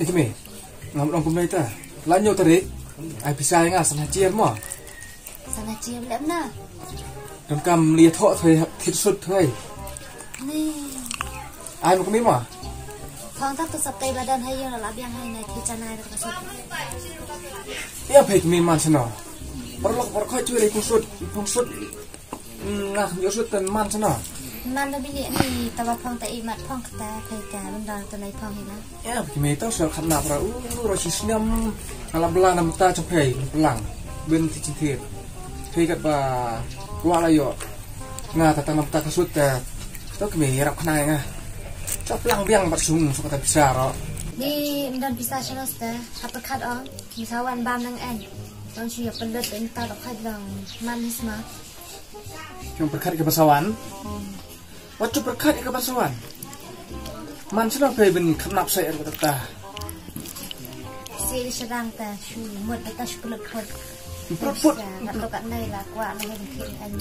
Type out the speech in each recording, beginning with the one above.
Iki me. Ngam kumnai ta. Lanyo tadi. Ai bisa nga sana chier mo. Sana chier lem na. Dam kam lia tho thoi thit sut thoi. Ni. Ai mo kumi mo. Phong tak tu sap tai badan hai yo la biang hai nai thi chanai ka sut. Ya phek mi man chano. Perlok perkhoi chui le pung sut. Ngah yo sut tan man chano. Man da bini ni tawa phong ta i mat phong ta khai ka ban dan ta nai phong hina. Ya kimi tau sel khanna pra ro si snyam ala belang nam ta chapei belang ben ti cintir. Thei kat ba kwa la yo. Nga ta tang nam ta kasut ta. Tau kimi rap khnai nga. Chop lang biang bat sung so kata bisa ro. Ni dan bisa channel sta apa khat on. Misawan bam nang an. Don shi pelet en ta dok khat dong man isma. Yang berkat ke pasawan. Waktu berkat ke pasawan. Man sudah ben kenap saya kata. Si sedang ta shu mut ta shkulut khot. Perut. Nak to kat nai la kwa la hen khin an.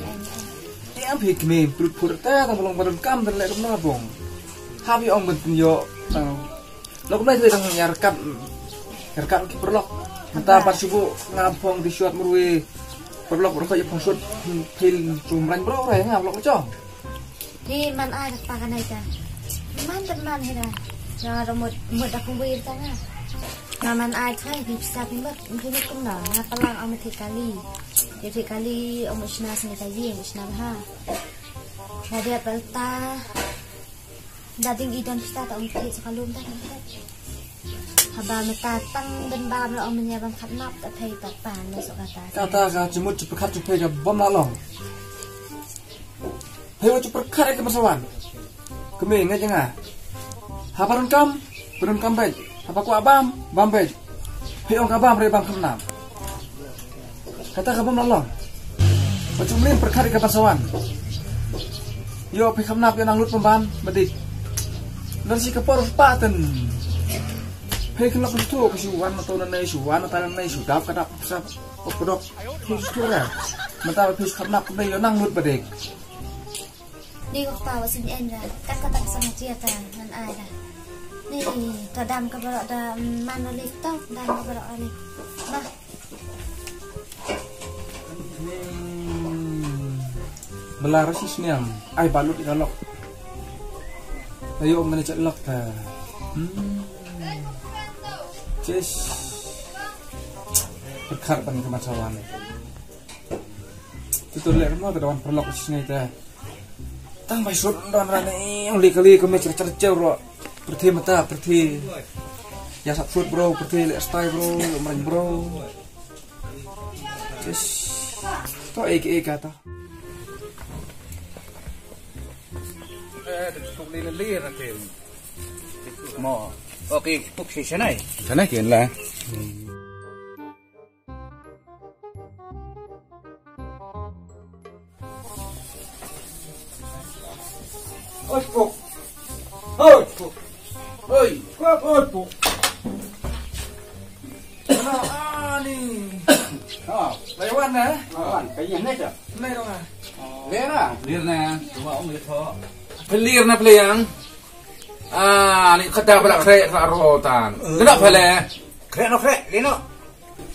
Ya phik me perut ta ta belum badan kam dan lek rumah bong. Habi ong ben yo. Lo kumai tu dang yarkat ki perlok. Mata pas subuh ngabong di suat murwe. Perlok berko yo pongsut pil cumran bro ora ngam lo cong. Ni man ai tak pakai nai ta. Man tak man hera. Jangan mut dak kumbir ta nga. Man ai thai di bisa pimat mungkin kum na palang am kali. Jadi kali om isna sini ta yin isna ha. Dia pelta. Dating idan pista ta om kit sekalum ta. Haba mata tang dan bam la om nya ban khat nap ta thai ta pan le so kata. Kata ga jemut cepat cepat ga bom lalong. Hei cepat kare ke pasawan. Kemi ngai janga. Habarun kam baik. Apa ku abam baik. Hei ong abam re bam khamnam. Kata ga bom lalong. Macam ni perkara ke pasawan. Yo pe khamnap yo nang lut pemban bedik. Dan si kapor paten. Hei kenapa itu kesuwan atau nanai suwan atau nanai sudap kadap sa podok histura. Mata habis karena kunai yo nang lut bedik. Ni ko pa wasin en ra tak kata sama cia ta nan ai ra. Ni ta dam ka baro da manali tok dam ka baro ali. Bah. Belar si sniam ai balut ikalok. Ayo om ngene lok ta. Cis berkar pan kemasawan. Itu lek mo ta dawan perlok sini ta. Tang bai sut don rane yang kali ko me cercer ro. Perti mata perti. Ya sak sut bro, perti lek style bro, mreng bro. Cis to ek kata. Tuk lir nanti. Mo. Oke, puk si sanay. Sanay kian lah. Oi puk. Oi puk. Oi, puk. Ni. Oh, Lewat na. kawan, kaya na siya. Nay dong ah. Lir na yan. Tuma ang lito. Pelir na pelayang. Ni kata balak krek sa arotan. Kenapa pala? Krek no krek, lino.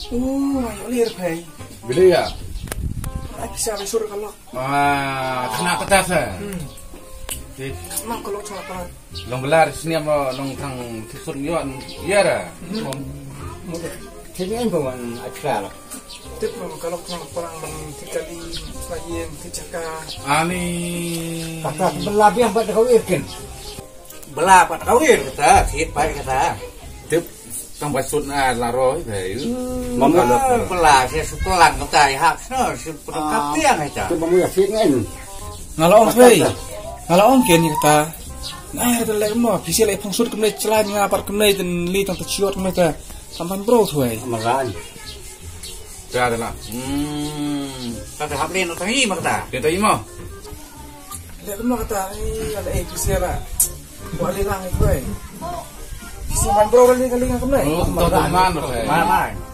Ayo lir pay. Bili ya. Ay bisa besur kalau. Kena kata sa. Mak kalau cuma apa? Long belar sini apa long tang susur yuan. Iya dah. Jadi yang bawa acara. Tip kalau perang mentikali lain kecaka. Ani. Kata berlabih yang buat kau irkin. Belah pat kawin kata, hit baik kata. Tip sampai sunat laro itu. Mama belah saya setelan kata hak no seperti kaptian aja. Itu bamu ya fitngan. Ngalaong pay. Ngalaong kian kata. Nah itu lek mo kisi lek pangsut kemai celah ngapar kemai dan li tang terciot kemai ta. Sampan bro tuai. Malan. Ada lah. Kata haplin utang ini kata. Dia tahu mau. Lek mo kata ada kisi lah. Wali lang itu ay. Simpan bro kali kemai. Oh, tahu man.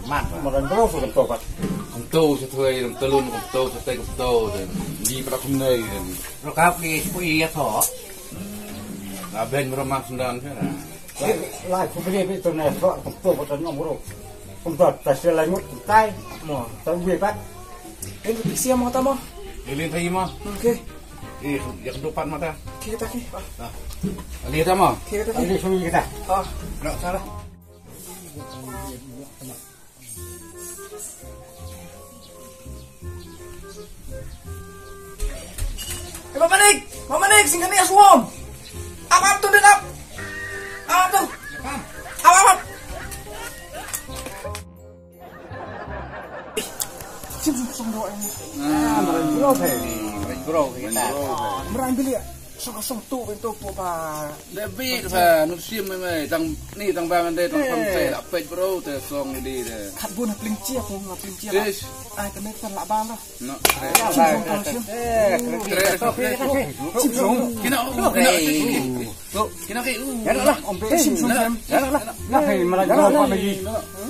Makan bro sudah tokat. Kumtu sesuai telun kumtu sesuai kumtu dan di prakumnai dan rokap di pui ya toh. Aben beromang sundan kan. Lai ku beli itu nih kok tuh bosan ngomong. Untuk tasnya lanjut tay. Mo. Tahu gue pak. Ini biksi mo ta mo. Lilin tayo mo. Okay. Yang depan mata. Kita ki. Lihat mo. Kita ki. Ini suami kita. Nggak salah. Mamanik, singkat ni aswom. Apa tuh denap? Apa tuh? Apa? Sing doa ini. Bro kita. Merambil ya. Song tu bentuk apa? David fa nusim mai tang ni tang ba man de tang pam te la pej bro te song di de. Kat bu nak pelinci aku nak pelinci. Yes. Ai kena kan lak bang dah. No. Kina ke. Yalah om pe. Yalah hei malah jalan apa lagi.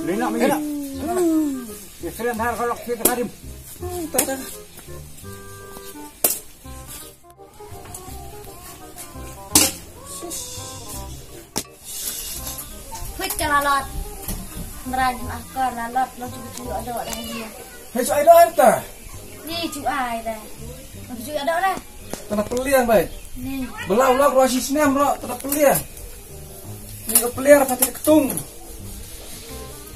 Lina lagi. Ya sering har kalau kita karim. Tak. Lalot merajin akar lalot lo cuci ada lagi Hei cuy ada anta. Ni cuy dah cuci ada dah Tanah peliang baik. Ni Belau ruasi senam bro tanah peliang. Ni peliang pati ketung.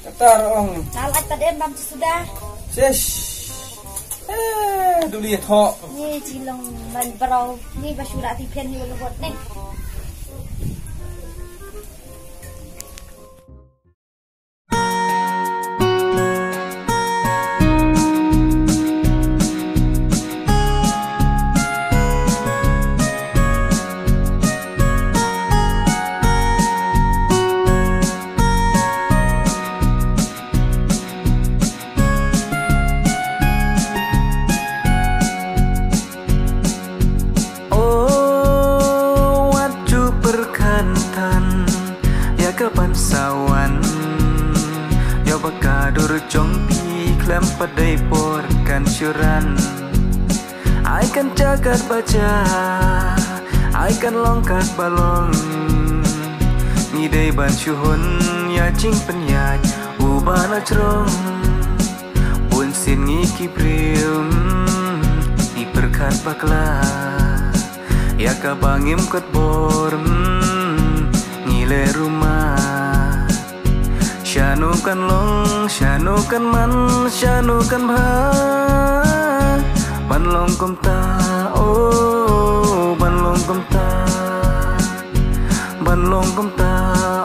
Kata orang. lalat tadi bam sudah Sis. Dulu ya thok. ni cilong ban berau ni basura tipian ni lebot ni Kebansawan Yo bakadur jompi Klem padai porkan syuran I kan jagat baca I kan longkat balong Ngidai ban syuhun Ya cing penyaj Ubana cerong Pun sin ngiki prium Iperkat bakla Ya kabangim kot bor Ngile rumah Syanukan long, syanukan man, syanukan bah Ban long kum ta, oh ban long kum ta Ban long kum ta,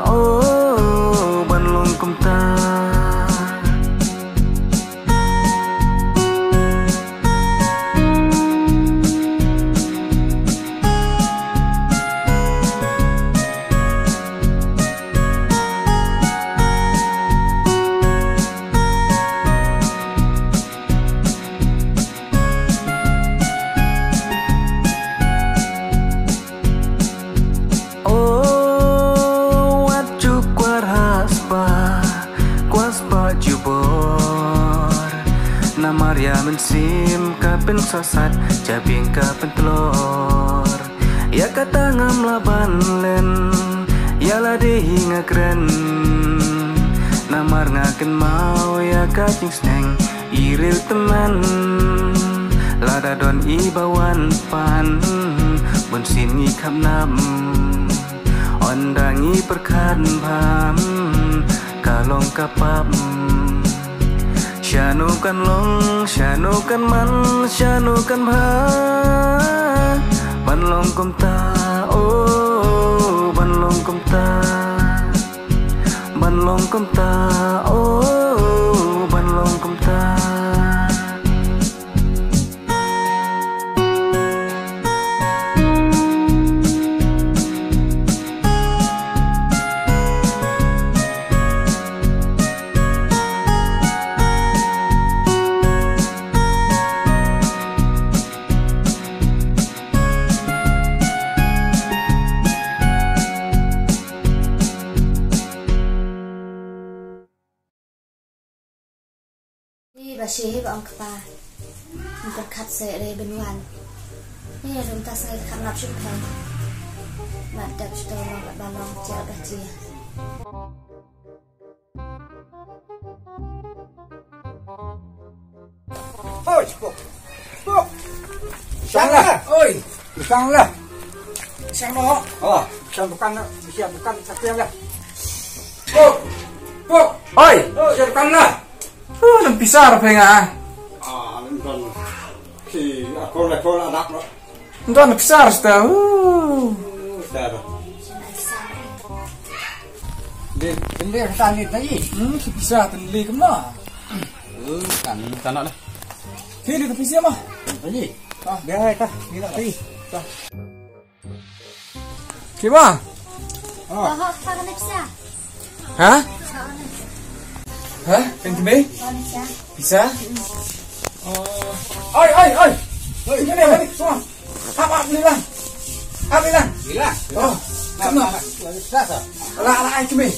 oh ban long kum ta Maria mensim kapen sosat Jabing kapen telur Ya kata ngam laban len Ya ladehi ngakren Namar ngaken mau Ya kacing sneng Iril teman Lada don ibawan pan Bensin ngikap nam Ondangi perkan pam Kalong kapam Syanukan long, syanukan man, syanukan bah Ban long kum ta, oh ban long kum ta Ban long kum ta, oh ban long kum ta Basi ba ang kapa berkat saya dari benuan ni rumah saya kap nafsu pen madak sudah mau balong jaga dia Oi, stop. Sang lah. Oi, sang lah. Sang no. Oh, sang bukan siap bukan sakian lah. Puk. Oi. Oh, siap bukan lah. Nang pisar apa nga? Nonton si aku anak lo. Nang pisar sta. Sudah. Dia kesanit lagi. Bisa tenli kemana? Kan tanah lah. Kiri ke pisi mah. Lagi. Biar kita tidak tadi. Kima? Bahok pakan bisa. Hah? Soalnya Hah? Kan kime? bisa. Bisa? Oi. Oi, ini balik semua. Apa bilang? Gila. Oh, kena. Rasa. Ala kime.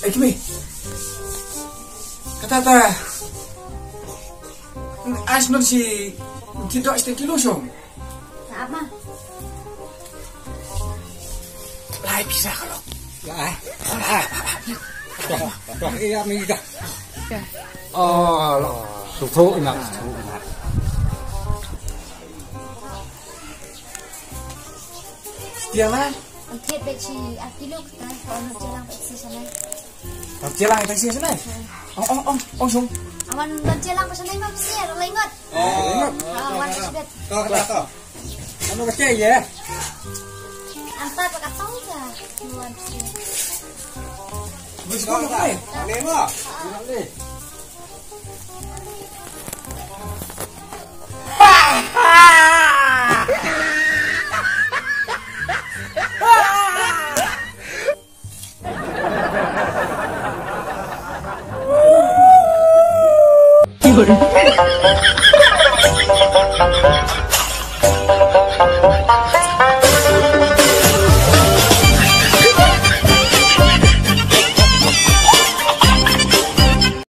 Kime. Kata ais non si tidak kilo song. Sama. Lai bisa kalau. Iya, mega. Oh, susu enak. Tiala, Untuk beci kilo kita kalau jalan beci sana. jalan taksi sana. Oh, song. Awan jalan ke sana mah sih, ada lengot. Awan sudah. Toh. Anu kecil ya. Empat pakai tong ya. Luar sih. Bisa kau apa? Nemo. Gimana?